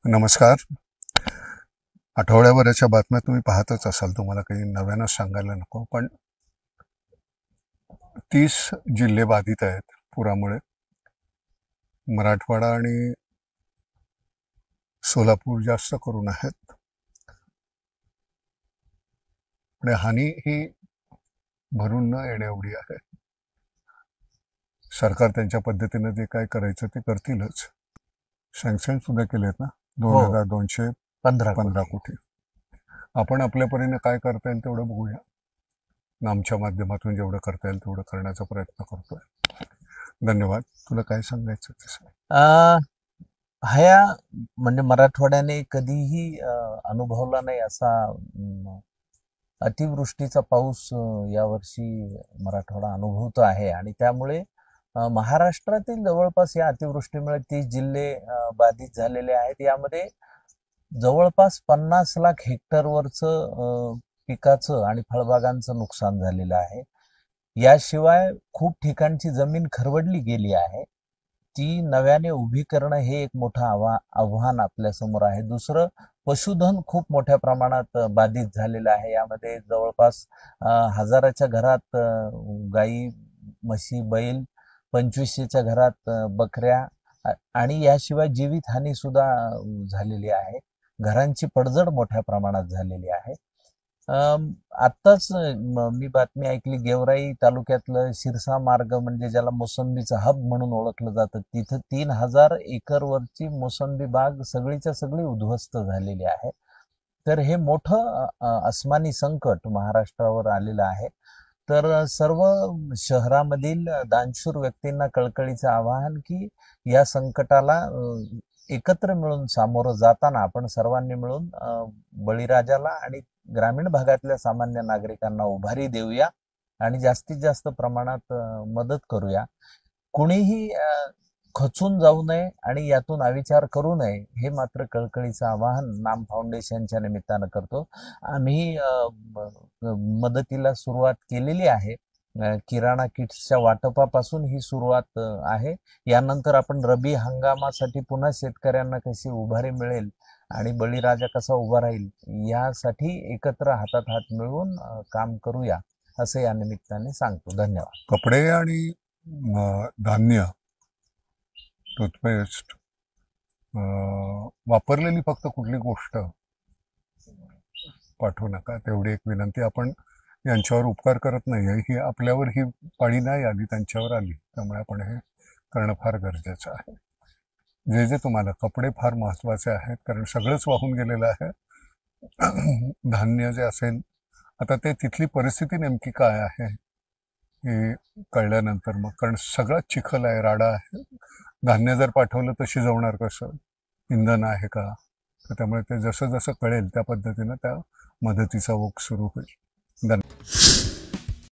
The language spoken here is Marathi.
नमस्कार. आठवड्याभराच्या बातम्या तुम्ही पाहतच असाल, तुम्हाला काही नव्यानं सांगायला नको. पण 30 जिल्हे बाधित आहेत पुरामुळे. मराठवाडा आणि सोलापूर जास्त करून आहेत. पण हानी ही भरून न येण्याएवढी आहे. सरकार त्यांच्या पद्धतीने जे काय करायचं ते करतीलच. सँक्शन सुद्धा केलेत ना, 2215 कोटी. आपण आपल्या परीने काय करता येईल तेवढं बघूया. आमच्या माध्यमातून जेवढं करता येईल तेवढं करण्याचा प्रयत्न करतोय. धन्यवाद. तुला काय सांगायचं ते सांग. ह्या म्हणजे मराठवाड्याने कधीही अनुभवला नाही असा अतिवृष्टीचा पाऊस यावर्षी मराठवाडा अनुभवतो आहे आणि त्यामुळे महाराष्ट्रातील जवळपास या अतिवृष्टीमुळे 30 जिल्हे बाधित झालेले आहेत. यामध्ये जवळपास 50 लाख हेक्टरवरचं पिकाचं आणि फळबागांचं नुकसान झालेलं आहे. याशिवाय खूप ठिकाणची जमीन खरवडली गेली आहे. ती नव्याने उभी करणं हे एक मोठं आव्हान आपल्या समोर आहे. दुसरं, पशुधन खूप मोठ्या प्रमाणात बाधित झालेलं आहे. यामध्ये जवळपास हजाराच्या घरात गाई, म्हशी, बैल, 2500च्या घरात बकऱ्या आणि याशिवाय जीवितहानी सुद्धा झालेली आहे. घरांची पडझड मोठ्या प्रमाणात झालेली आहे. आत्ताच मी बातमी ऐकली, गेवराई तालुक्यातलं शिरसा मार्ग म्हणजे ज्याला मोसंबीचा हब म्हणून ओळखलं जातं, तिथं 3000 एकरवरची मोसंबी बाग सगळीच्या सगळी उद्ध्वस्त झालेली आहे. तर हे मोठं अस्मानी संकट महाराष्ट्रावर आलेलं आहे. तर सर्व शहरामधील दानशूर व्यक्तींना कळकळीचं आवाहन की या संकटाला एकत्र मिळून सामोरं जाताना आपण सर्वांनी मिळून बळीराजाला आणि ग्रामीण भागातल्या सामान्य नागरिकांना उभारी देऊया आणि जास्तीत जास्त प्रमाणात मदत करूया. कुणीही खचून जाऊ नये आणि यातून अविचार करू नये, हे मात्र कळकळीचं आवाहन नाम फाउंडेशनच्या निमित्तानं करतो. आम्ही मदतीला सुरुवात केलेली आहे. किराणा किट्सच्या वाटपापासून ही सुरुवात आहे. यानंतर आपण रबी हंगामासाठी पुन्हा शेतकऱ्यांना कशी उभारी मिळेल आणि बळीराजा कसा उभा राहील यासाठी एकत्र हातात हात मिळवून काम करूया, असं या निमित्ताने सांगतो. धन्यवाद. कपडे आणि धान्य, टूथपेस्ट, वापरलेली फक्त कुठली गोष्ट पाठवू नका, तेवढी एक विनंती. आपण यांच्यावर उपकार करत नाही, ही आपल्यावर ही पाळी नाही आली, त्यांच्यावर आली. त्यामुळे आपण हे करणं फार गरजेचं आहे. जे जे तुम्हाला कपडे फार महत्वाचे आहेत, कारण सगळंच वाहून गेलेलं आहे. धान्य जे असेल, आता ते तिथली परिस्थिती नेमकी काय आहे हे कळल्यानंतर मग, कारण सगळं चिखल आहे, राडा आहे. धान्य जर पाठवलं तर शिजवणार कसं, इंधन आहे का? तर त्यामुळे ते जसं जसं कळेल त्या पद्धतीनं त्या मदतीचा ओघ सुरू होईल. धन्यवाद.